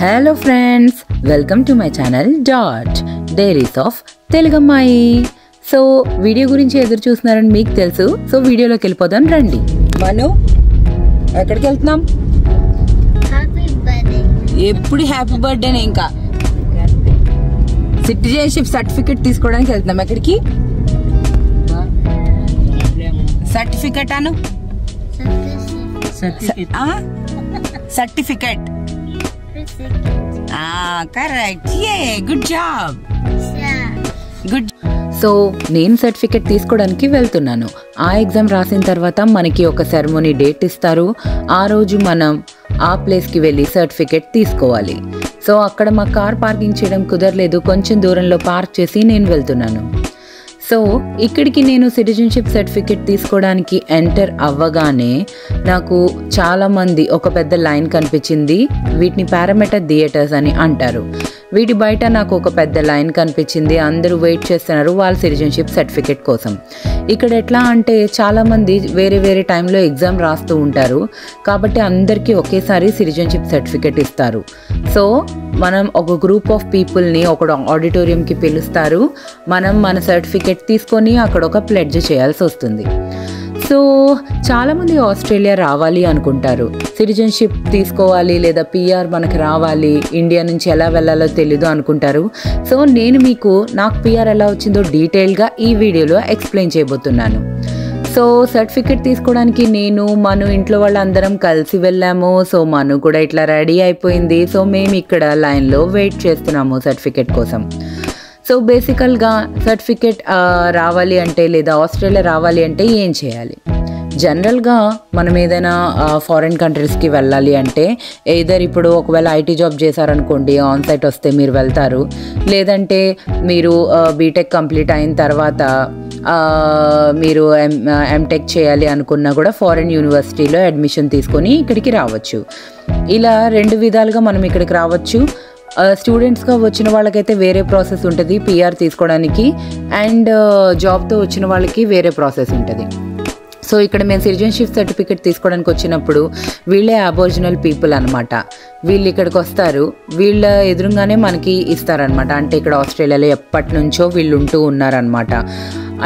Hello friends, welcome to my channel dot diaries of తెలుగమ్మాయి. So video గురించి ఎదురు చూస్తున్నారని మీకు తెలుసు. సో వీడియోలోకి వెళ్ళిపోదాం రండి. మను, ఎక్కడికి వెళ్తున్నాం? ఎప్పుడు హ్యాపీ బర్త్డేనే. ఇంకా సిటిజన్షిప్ సర్టిఫికెట్ తీసుకోవడానికి వెళ్తున్నాం. ఎక్కడికి? సర్టిఫికెట్ అను certificate. Correct. Good job, good. So నేను సర్టిఫికెట్ తీసుకోవడానికి వెళ్తున్నాను. ఆ ఎగ్జామ్ రాసిన తర్వాత మనకి ఒక సెరమోనీ డేట్ ఇస్తారు. ఆ రోజు మనం ఆ ప్లేస్కి వెళ్ళి సర్టిఫికెట్ తీసుకోవాలి. సో అక్కడ మా కార్ పార్కింగ్ చేయడం కుదరలేదు. కొంచెం దూరంలో పార్క్ చేసి నేను వెళ్తున్నాను. సో ఇక్కడికి నేను సిటిజన్షిప్ సర్టిఫికెట్ తీసుకోవడానికి ఎంటర్ అవ్వగానే నాకు చాలామంది ఒక పెద్ద లైన్ కనిపించింది. వీటిని పారామీటర్ థియేటర్స్ అని అంటారు. వీటి బయట నాకు ఒక పెద్ద లైన్ కనిపించింది. అందరూ వెయిట్ చేస్తున్నారు వాళ్ళ సిటిజన్షిప్ సర్టిఫికెట్ కోసం. ఇక్కడ ఎట్లా అంటే చాలామంది వేరే వేరే టైంలో ఎగ్జామ్ రాస్తూ ఉంటారు. కాబట్టి అందరికీ ఒకేసారి సిటిజన్షిప్ సర్టిఫికెట్ ఇస్తారు. సో మనం ఒక గ్రూప్ ఆఫ్ పీపుల్ని ఒక ఆడిటోరియంకి పిలుస్తారు. మనం మన సర్టిఫికెట్ తీసుకొని అక్కడ ఒక ప్లెడ్జ్ చేయాల్సి వస్తుంది. సో చాలామంది ఆస్ట్రేలియా రావాలి అనుకుంటారు. సిటిజన్షిప్ తీసుకోవాలి లేదా పిఆర్ మనకు రావాలి, ఇండియా నుంచి ఎలా వెళ్ళాలో తెలీదు అనుకుంటారు. సో నేను మీకు నాకు పిఆర్ ఎలా వచ్చిందో డీటెయిల్గా ఈ వీడియోలో ఎక్స్ప్లెయిన్ చేయబోతున్నాను. సో సర్టిఫికెట్ తీసుకోవడానికి మను ఇంట్లో వాళ్ళందరం కలిసి వెళ్ళాము. సో మను కూడా ఇట్లా రెడీ అయిపోయింది. సో మేము ఇక్కడ లైన్లో వెయిట్ చేస్తున్నాము సర్టిఫికెట్ కోసం. సో బేసికల్గా సర్టిఫికెట్ రావాలి అంటే లేదా ఆస్ట్రేలియా రావాలి అంటే ఏం చేయాలి? జనరల్గా మనం ఏదైనా ఫారిన్ కంట్రీస్కి వెళ్ళాలి అంటే ఎయిదర్ ఇప్పుడు ఒకవేళ ఐటీ జాబ్ చేశారనుకోండి, ఆన్ సైట్ వస్తే మీరు వెళ్తారు. లేదంటే మీరు బీటెక్ కంప్లీట్ అయిన తర్వాత మీరు ఎంటెక్ చేయాలి అనుకున్నా కూడా ఫారిన్ యూనివర్సిటీలో అడ్మిషన్ తీసుకొని ఇక్కడికి రావచ్చు. ఇలా రెండు విధాలుగా మనం ఇక్కడికి రావచ్చు. స్టూడెంట్స్గా వచ్చిన వాళ్ళకైతే వేరే ప్రాసెస్ ఉంటుంది పిఆర్ తీసుకోవడానికి, అండ్ జాబ్తో వచ్చిన వాళ్ళకి వేరే ప్రాసెస్ ఉంటుంది. సో ఇక్కడ మేము సిటిజన్షిప్ సర్టిఫికెట్ తీసుకోవడానికి వచ్చినప్పుడు వీళ్ళే అబోరిజినల్ పీపుల్ అనమాట. వీళ్ళు ఇక్కడికి వస్తారు, వీళ్ళ ఎదురుగానే మనకి ఇస్తారనమాట. అంటే ఇక్కడ ఆస్ట్రేలియాలో ఎప్పటి నుంచో వీళ్ళు ఉంటూ ఉన్నారనమాట.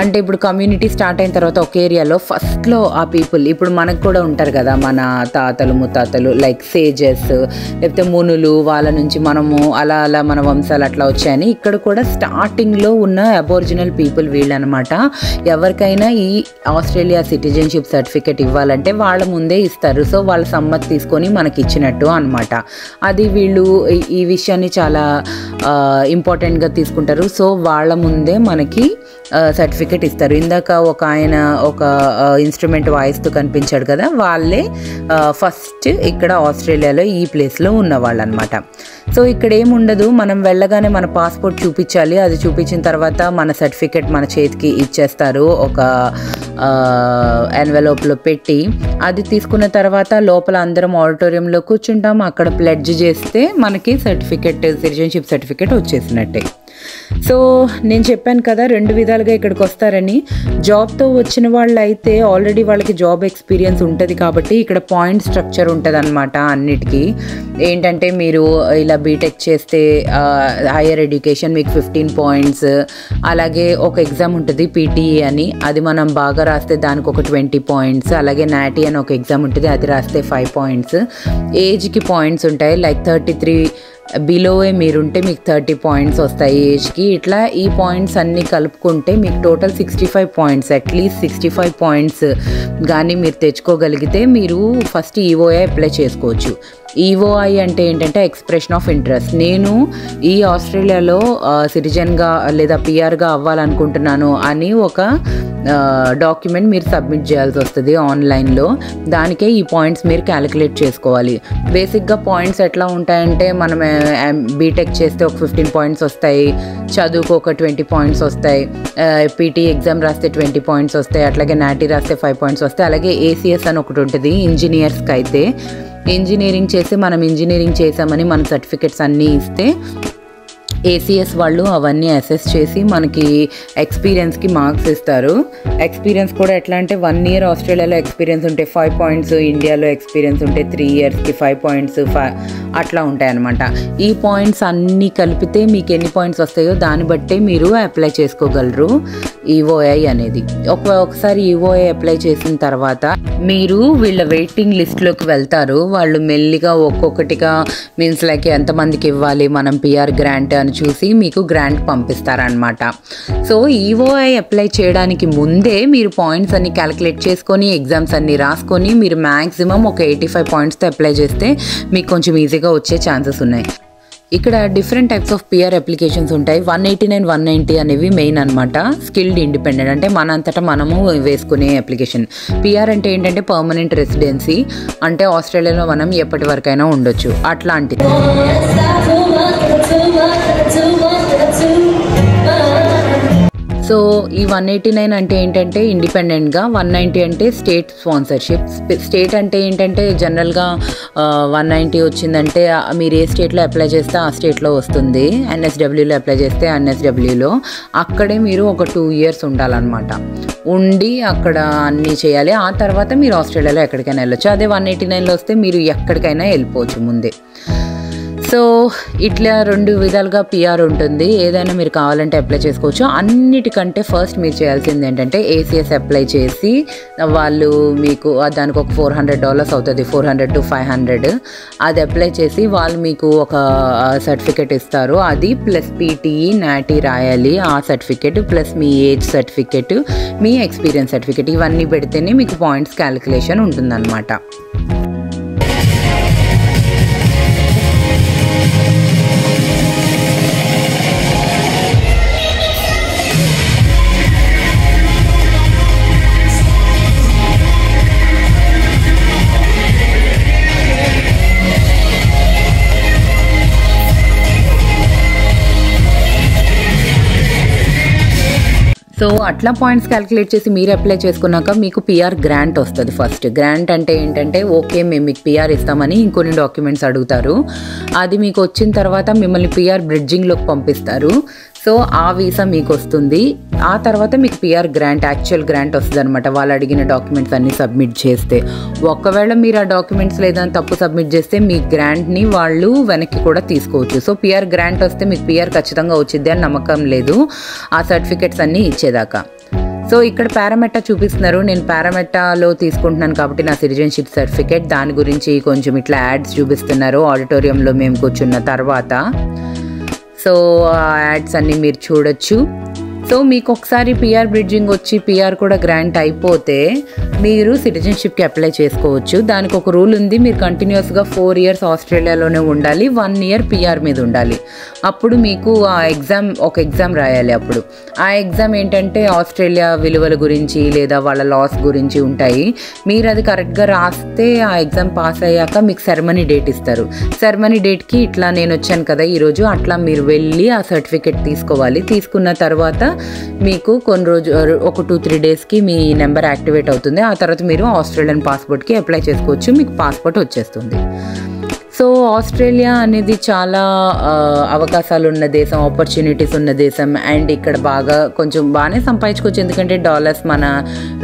అంటే ఇప్పుడు కమ్యూనిటీ స్టార్ట్ అయిన తర్వాత ఒక ఏరియాలో ఫస్ట్లో ఆ పీపుల్ ఇప్పుడు మనకు కూడా ఉంటారు కదా, మన తాతలు ముత్తాతలు, లైక్ సేజెస్ లేకపోతే మునులు, వాళ్ళ నుంచి మనము అలా అలా మన వంశాలు అట్లా వచ్చాయని ఇక్కడ కూడా స్టార్టింగ్లో ఉన్న అబోరిజినల్ పీపుల్ వీళ్ళనమాట. ఎవరికైనా ఈ ఆస్ట్రేలియా సిటిజన్షిప్ సర్టిఫికెట్ ఇవ్వాలంటే వాళ్ళ ముందే ఇస్తారు. సో వాళ్ళ సమ్మతి తీసుకొని మనకి ఇచ్చినట్టు అనమాట. అది వీళ్ళు ఈ విషయాన్ని చాలా ఇంపార్టెంట్గా తీసుకుంటారు. సో వాళ్ళ ముందే మనకి సర్టిఫికెట్ ఇస్తారు. ఇందాక ఒక ఆయన ఒక ఇన్స్ట్రుమెంట్ వాయిస్తూ కనిపించాడు కదా, వాళ్ళే ఫస్ట్ ఇక్కడ ఆస్ట్రేలియాలో ఈ ప్లేస్లో ఉన్నవాళ్ళు అనమాట. సో ఇక్కడ ఏముండదు, మనం వెళ్ళగానే మన పాస్పోర్ట్ చూపించాలి. అది చూపించిన తర్వాత మన సర్టిఫికెట్ మన చేతికి ఇచ్చేస్తారు ఒక ఎన్వెలోప్లో పెట్టి. అది తీసుకున్న తర్వాత లోపల అందరం ఆడిటోరియంలో కూర్చుంటాం. అక్కడ ప్లెడ్జ్ చేస్తే మనకి సిటిజన్షిప్ సర్టిఫికెట్ వచ్చేసినట్టే. సో నేను చెప్పాను కదా రెండు విధాలుగా ఇక్కడికి వస్తారని. జాబ్తో వచ్చిన వాళ్ళు అయితే ఆల్రెడీ వాళ్ళకి జాబ్ ఎక్స్పీరియన్స్ ఉంటుంది కాబట్టి ఇక్కడ పాయింట్ స్ట్రక్చర్ ఉంటుంది అనమాట. అన్నిటికీ ఏంటంటే మీరు ఇలా బీటెక్ చేస్తే హైయర్ ఎడ్యుకేషన్ మీకు 15 పాయింట్స్, అలాగే ఒక ఎగ్జామ్ ఉంటుంది పీటీఈ అని, అది మనం బాగా రాస్తే దానికి ఒక 20 పాయింట్స్, అలాగే నాటీ అని ఒక ఎగ్జామ్ ఉంటుంది, అది రాస్తే 5 పాయింట్స్. ఏజ్కి పాయింట్స్ ఉంటాయి, లైక్ 33 బిలోవే మీరుంటే మీకు 30 పాయింట్స్ వస్తాయి ఏజ్కి. ఇట్లా ఈ పాయింట్స్ అన్నీ కలుపుకుంటే మీకు టోటల్ 65 పాయింట్స్, అట్లీస్ట్ 65 పాయింట్స్ కానీ మీరు తెచ్చుకోగలిగితే మీరు ఫస్ట్ ఈఓఐ అప్లై చేసుకోవచ్చు. ఈఓఐ అంటే ఏంటంటే ఎక్స్ప్రెషన్ ఆఫ్ ఇంట్రెస్ట్. నేను ఈ ఆస్ట్రేలియాలో సిటిజన్గా లేదా పిఆర్గా అవ్వాలనుకుంటున్నాను అని ఒక డాక్యుమెంట్ మీరు సబ్మిట్ చేయాల్సి వస్తుంది ఆన్లైన్లో. దానికే ఈ పాయింట్స్ మీరు క్యాలిక్యులేట్ చేసుకోవాలి. బేసిక్గా పాయింట్స్ ఎట్లా ఉంటాయంటే మనం బీటెక్ చేస్తే ఒక 15 పాయింట్స్ వస్తాయి, చదువుకు ఒక 20 పాయింట్స్ వస్తాయి, పీటీ ఎగ్జామ్ రాస్తే 20 పాయింట్స్ వస్తాయి, అట్లాగే నాటీ రాస్తే 5 పాయింట్స్ వస్తాయి. అలాగే ఏసీఎస్ అని ఒకటి ఉంటుంది ఇంజనీర్స్కి అయితే. ఇంజనీరింగ్ చేసి మనం ఇంజనీరింగ్ చేసామని మన సర్టిఫికెట్స్ అన్నీ ఇస్తే ACS వాళ్ళు అవన్నీ అసెస్ చేసి మనకి ఎక్స్పీరియన్స్కి మార్క్స్ ఇస్తారు. ఎక్స్పీరియన్స్ కూడా ఎట్లా అంటే 1 year ఆస్ట్రేలియాలో ఎక్స్పీరియన్స్ ఉంటే 5 points, ఇండియాలో ఎక్స్పీరియన్స్ ఉంటే 3 yearsకి 5 points అట్లా ఉంటాయన్నమాట. ఈ పాయింట్స్ అన్నీ కలిపితే మీకు ఎన్ని పాయింట్స్ వస్తాయో దాన్ని బట్టే మీరు అప్లై చేసుకోగలరు EOI అనేది. ఒకసారి EOI అప్లై చేసిన తర్వాత మీరు వీళ్ళ వెయిటింగ్ లిస్ట్లోకి వెళ్తారు. వాళ్ళు మెల్లిగా ఒక్కొక్కటిగా మీన్స్ లైక్ ఎంతమందికి ఇవ్వాలి మనం PR గ్రాంట్ అని చూసి మీకు గ్రాంట్ పంపిస్తారనమాట. సో EOI అప్లై చేయడానికి ముందే మీరు పాయింట్స్ అన్ని క్యాలిక్యులేట్ చేసుకొని ఎగ్జామ్స్ అన్ని రాసుకొని మీరు మ్యాక్సిమం ఒక 85 pointsతో అప్లై చేస్తే మీకు కొంచెం ఈజీగా వచ్చే ఛాన్సెస్ ఉన్నాయి. ఇక్కడ different types of PR applications ఉంటాయి. 189, 190 అనేవి మెయిన్ అనమాట. స్కిల్డ్ ఇండిపెండెంట్ అంటే మనంతటా మనము వేసుకునే అప్లికేషన్. PR అంటే ఏంటంటే పర్మనెంట్ రెసిడెన్సీ, అంటే ఆస్ట్రేలియాలో మనం ఎప్పటి వరకైనా ఉండొచ్చు అట్లాంటిది. సో ఈ 189 అంటే ఏంటంటే ఇండిపెండెంట్గా, 190 అంటే స్టేట్ స్పాన్సర్షిప్. స్టేట్ అంటే ఏంటంటే జనరల్గా 190 వచ్చిందంటే మీరు ఏ స్టేట్లో అప్లై చేస్తే ఆ స్టేట్లో వస్తుంది. NSWలో అప్లై చేస్తే NSWలో అక్కడే మీరు ఒక 2 years ఉండాలన్నమాట. ఉండి అక్కడ అన్నీ చేయాలి. ఆ తర్వాత మీరు ఆస్ట్రేలియాలో ఎక్కడికైనా వెళ్ళొచ్చు. అదే 189లో వస్తే మీరు ఎక్కడికైనా వెళ్ళిపోవచ్చు ముందే. సో ఇట్లా 2 విధాలుగా PR ఉంటుంది. ఏదైనా మీరు కావాలంటే అప్లై చేసుకోవచ్చు. అన్నిటికంటే ఫస్ట్ మీరు చేయాల్సింది ఏంటంటే ACS అప్లై చేసి వాళ్ళు మీకు దానికి ఒక $400 అవుతుంది, 400 to 500. అది అప్లై చేసి వాళ్ళు మీకు ఒక సర్టిఫికెట్ ఇస్తారు. అది ప్లస్ PTE NATI రాయాలి. ఆ సర్టిఫికెట్ ప్లస్ మీ ఏజ్ సర్టిఫికెట్, మీ ఎక్స్పీరియన్స్ సర్టిఫికెట్ ఇవన్నీ పెడితేనే మీకు పాయింట్స్ క్యాలిక్యులేషన్ ఉంటుందన్నమాట. సో అట్లా పాయింట్స్ క్యాలిక్యులేట్ చేసి మీరు అప్లై చేసుకున్నాక మీకు PR గ్రాంట్ వస్తుంది. ఫస్ట్ గ్రాంట్ అంటే ఏంటంటే ఓకే మేము మీకు PR ఇస్తామని ఇంకొన్ని డాక్యుమెంట్స్ అడుగుతారు. అది మీకు వచ్చిన తర్వాత మిమ్మల్ని PR బ్రిడ్జింగ్లోకి పంపిస్తారు. సో ఆ వీసా మీకు వస్తుంది. ఆ తర్వాత మీకు PR గ్రాంట్, యాక్చువల్ గ్రాంట్ వస్తుంది అనమాట. వాళ్ళు అడిగిన డాక్యుమెంట్స్ అన్నీ సబ్మిట్ చేస్తే. ఒకవేళ మీరు ఆ డాక్యుమెంట్స్ లేదని తప్పు సబ్మిట్ చేస్తే మీ గ్రాంట్ని వాళ్ళు వెనక్కి కూడా తీసుకోవచ్చు. సో PR గ్రాంట్ వస్తే మీకు PR ఖచ్చితంగా వచ్చింది అని నమ్మకం లేదు ఆ సర్టిఫికెట్స్ అన్నీ ఇచ్చేదాకా. సో ఇక్కడ పారామెట్టా చూపిస్తున్నారు. నేను పారామెట్టాలో తీసుకుంటున్నాను కాబట్టి నా సిటిజన్షిప్ సర్టిఫికెట్ దాని గురించి కొంచెం ఇట్లా యాడ్స్ చూపిస్తున్నారు ఆడిటోరియంలో మేము కూర్చున్న తర్వాత. సో ఆ యాడ్స్ అన్నీ మీరు చూడొచ్చు. సో మీకు ఒకసారి PR బ్రిడ్జింగ్ వచ్చి PR కూడా గ్రాంట్ అయిపోతే మీరు సిటిజన్షిప్కి అప్లై చేసుకోవచ్చు. దానికి ఒక రూల్ ఉంది. మీరు కంటిన్యూస్గా 4 years ఆస్ట్రేలియాలోనే ఉండాలి, 1 year PR మీద ఉండాలి. అప్పుడు మీకు ఆ ఒక ఎగ్జామ్ రాయాలి. అప్పుడు ఆ ఎగ్జామ్ ఏంటంటే ఆస్ట్రేలియా విలువల గురించి లేదా వాళ్ళ లాస్ గురించి ఉంటాయి. మీరు అది కరెక్ట్గా రాస్తే ఆ ఎగ్జామ్ పాస్ అయ్యాక మీకు సెరమనీ డేట్ ఇస్తారు. సెరమనీ డేట్కి ఇట్లా నేను వచ్చాను కదా ఈరోజు, అట్లా మీరు వెళ్ళి ఆ సర్టిఫికెట్ తీసుకోవాలి. తీసుకున్న తర్వాత మీకు కొన్ని ఒక 2-3 daysకి మీ నెంబర్ యాక్టివేట్ అవుతుంది. ఆ తర్వాత మీరు ఆస్ట్రేలియన్ పాస్పోర్ట్కి అప్లై చేసుకోవచ్చు. మీకు పాస్పోర్ట్ వచ్చేస్తుంది. సో ఆస్ట్రేలియా అనేది చాలా అవకాశాలు ఉన్న దేశం, ఆపర్చునిటీస్ ఉన్న దేశం. అండ్ ఇక్కడ కొంచెం బాగానే సంపాదించుకోవచ్చు, ఎందుకంటే డాలర్స్ మన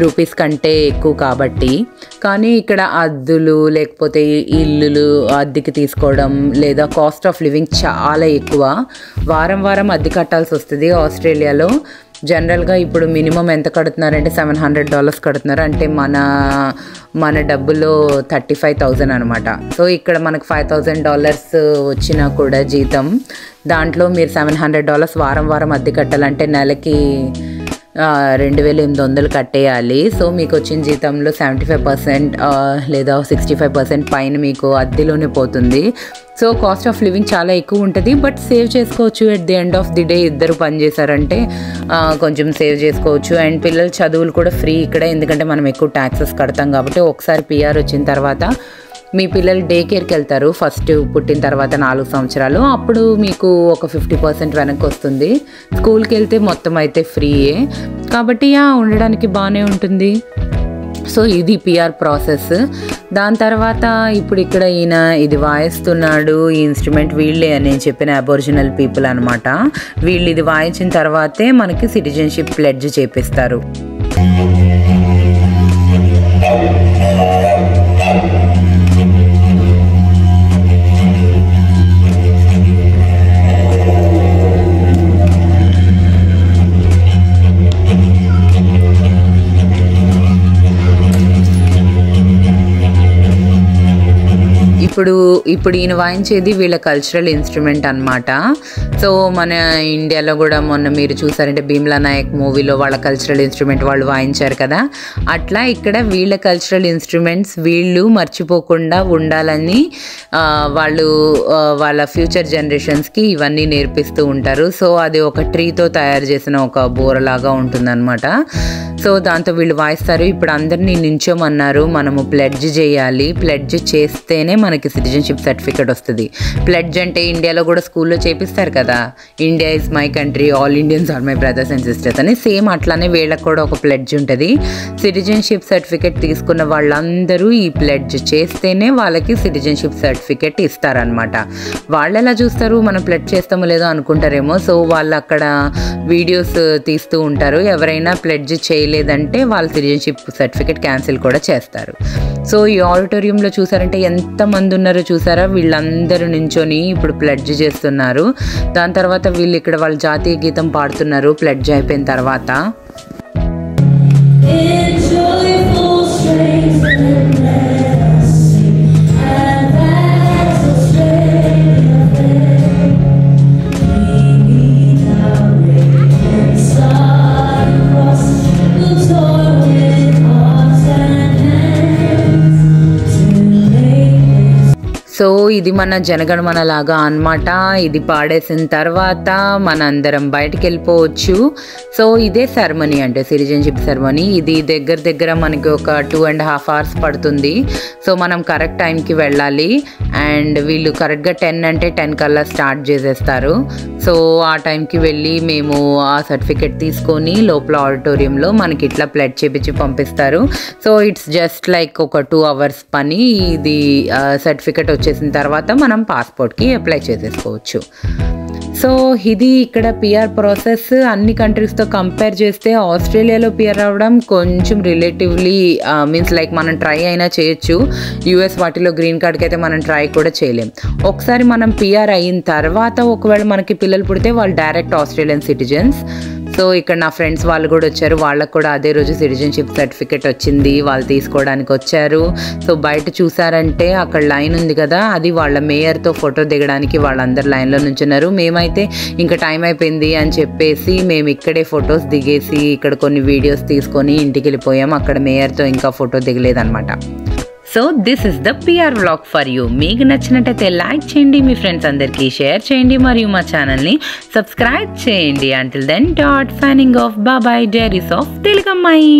రూపీస్ కంటే ఎక్కువ కాబట్టి. కానీ ఇక్కడ అద్దెలు లేకపోతే ఇల్లులు అద్దెకి తీసుకోవడం లేదా కాస్ట్ ఆఫ్ లివింగ్ చాలా ఎక్కువ. వారం అద్దె కట్టాల్సి వస్తుంది ఆస్ట్రేలియాలో. జనరల్గా ఇప్పుడు మినిమం ఎంత కడుతున్నారంటే $700 కడుతున్నారు. అంటే మన డబ్బులో 35,000 అనమాట. సో ఇక్కడ మనకు $5,000 వచ్చినా కూడా జీతం, దాంట్లో మీరు $700 వారం అద్దె కట్టాలంటే నెలకి 2,800 కట్టేయాలి. సో మీకు వచ్చిన జీతంలో 75% లేదా 65% పైన మీకు అద్దెలోనే పోతుంది. సో కాస్ట్ ఆఫ్ లివింగ్ చాలా ఎక్కువ ఉంటుంది. బట్ సేవ్ చేసుకోవచ్చు. At the end of the day ఇద్దరు పని చేశారంటే కొంచెం సేవ్ చేసుకోవచ్చు. అండ్ పిల్లల చదువులు కూడా ఫ్రీ ఇక్కడ, ఎందుకంటే మనం ఎక్కువ ట్యాక్సెస్ కడతాం కాబట్టి. ఒకసారి PR వచ్చిన తర్వాత మీ పిల్లలు డే కేర్కి వెళ్తారు. ఫస్ట్ పుట్టిన తర్వాత 4 సంవత్సరాలు, అప్పుడు మీకు ఒక 50% వెనక్కి వస్తుంది. స్కూల్కి వెళ్తే మొత్తం అయితే ఫ్రీయే కాబట్టి ఉండడానికి బాగానే ఉంటుంది. సో ఇది పిఆర్ ప్రాసెస్. దాని తర్వాత ఇప్పుడు ఇక్కడ ఈయన ఇది వాయిస్తున్నాడు, ఈ ఇన్స్ట్రుమెంట్ వీళ్ళే అని నేను చెప్పిన అబోరిజినల్ పీపుల్ అనమాట. వీళ్ళు ఇది వాయించిన తర్వాతే మనకి సిటిజన్షిప్ ప్లెడ్జ్ చేపిస్తారు. ఇప్పుడు ఈయన వాయించేది వీళ్ళ కల్చరల్ ఇన్స్ట్రుమెంట్ అనమాట. సో మన ఇండియాలో కూడా మొన్న మీరు చూసారంటే భీమ్లా నాయక్ మూవీలో వాళ్ళ కల్చరల్ ఇన్స్ట్రుమెంట్ వాళ్ళు వాయించారు కదా, అట్లా ఇక్కడ వీళ్ళ కల్చరల్ ఇన్స్ట్రుమెంట్స్ వీళ్ళు మర్చిపోకుండా ఉండాలని వాళ్ళు వాళ్ళ ఫ్యూచర్ జనరేషన్స్కి ఇవన్నీ నేర్పిస్తూ ఉంటారు. సో అది ఒక ట్రీతో తయారు చేసిన ఒక బోరలాగా ఉంటుందన్నమాట. సో దాంతో వీళ్ళు వాయిస్తారు. ఇప్పుడు అందరినీ నించోమన్నారు, మనము ప్లెడ్జ్ చేయాలి, ప్లెడ్జ్ చేస్తేనే మనకి సిటిజన్షిప్ సర్టిఫికేట్ వస్తుంది. ప్లెడ్జ్ అంటే ఇండియాలో కూడా స్కూల్లో చేపిస్తారు కదా, India is my country, all Indians are my brothers and sisters అని. సేమ్ అట్లానే వీళ్ళకి కూడా ఒక ప్లెడ్జ్ ఉంటుంది. సిటిజన్షిప్ సర్టిఫికేట్ తీసుకున్న వాళ్ళందరూ ఈ ప్లెడ్జ్ చేస్తేనే వాళ్ళకి సిటిజన్షిప్ సర్టిఫికేట్ ఇస్తారనమాట. వాళ్ళు ఎలా చూస్తారు, మనం ప్లెడ్జ్ చేస్తామో లేదో అనుకుంటారేమో. సో వాళ్ళు అక్కడ వీడియోస్ తీస్తూ ఉంటారు. ఎవరైనా ప్లెడ్జ్ చేయలేదంటే వాళ్ళ సిటిజన్షిప్ సర్టిఫికేట్ క్యాన్సిల్ కూడా చేస్తారు. సో ఈ ఆడిటోరియంలో చూసారంటే ఎంతమంది ఉన్నారో చూసారా, వీళ్ళందరూ నించొని ఇప్పుడు ప్లెడ్జ్ చేస్తున్నారు. దాని తర్వాత వీళ్ళు ఇక్కడ వాళ్ళ జాతీయ గీతం పాడుతున్నారు ప్లెడ్జ్ అయిపోయిన తర్వాత. సో ఇది మన జనగణమన లాగా అనమాట. ఇది పాడేసిన తర్వాత మన అందరం బయటకు వెళ్ళిపోవచ్చు. సో ఇదే సెరమనీ అంటే సిటిజన్షిప్ సెరమనీ. ఇది దగ్గర మనకి ఒక 2.5 hours పడుతుంది. సో మనం కరెక్ట్ టైంకి వెళ్ళాలి. అండ్ వీళ్ళు కరెక్ట్గా 10 అంటే 10 కల్లా స్టార్ట్ చేసేస్తారు. సో ఆ టైంకి వెళ్ళి మేము ఆ సర్టిఫికెట్ తీసుకొని లోపల ఆడిటోరియంలో మనకి ఇట్లా ప్లెడ్జ్ చేపించి పంపిస్తారు. సో ఇట్స్ జస్ట్ లైక్ ఒక 2 hours పని. ఇది సర్టిఫికెట్ వచ్చేసిన తర్వాత మనం పాస్పోర్ట్కి అప్లై చేసేసుకోవచ్చు. సో ఇది ఇక్కడ పిఆర్ ప్రాసెస్. అన్ని కంట్రీస్తో కంపేర్ చేస్తే ఆస్ట్రేలియాలో పిఆర్ అవ్వడం కొంచెం రిలేటివ్లీ మీన్స్ లైక్ మనం ట్రై అయినా చేయొచ్చు. యూఎస్ వాటిలో గ్రీన్ కార్డ్కి అయితే మనం ట్రై కూడా చేయలేం. ఒకసారి మనం పిఆర్ అయిన తర్వాత ఒకవేళ మనకి పిల్లలు పుడితే వాళ్ళు డైరెక్ట్ ఆస్ట్రేలియన్ సిటిజన్స్. సో ఇక్కడ నా ఫ్రెండ్స్ వాళ్ళు కూడా వచ్చారు, వాళ్ళకు కూడా అదే రోజు సిటిజన్షిప్ సర్టిఫికేట్ వచ్చింది, వాళ్ళు తీసుకోవడానికి వచ్చారు. సో బయట చూసారంటే అక్కడ లైన్ ఉంది కదా, అది వాళ్ళ మేయర్తో ఫోటో దిగడానికి వాళ్ళందరూ లైన్లో నుంచున్నారు. మేమైతే ఇంకా టైం అయిపోయింది అని చెప్పేసి మేము ఇక్కడే ఫొటోస్ దిగేసి ఇక్కడ కొన్ని వీడియోస్ తీసుకొని ఇంటికి వెళ్ళిపోయాం. అక్కడ మేయర్తో ఇంకా ఫోటో దిగలేదన్నమాట. So this is the PR vlog for you. మీకు నచ్చినట్టయితే లైక్ చేయండి, మీ ఫ్రెండ్స్ అందరికీ షేర్ చేయండి, మరియు మా ఛానల్ని సబ్స్క్రైబ్ చేయండి. Until then dot signing off. Bye, diaries of తెలుగమ్మాయి.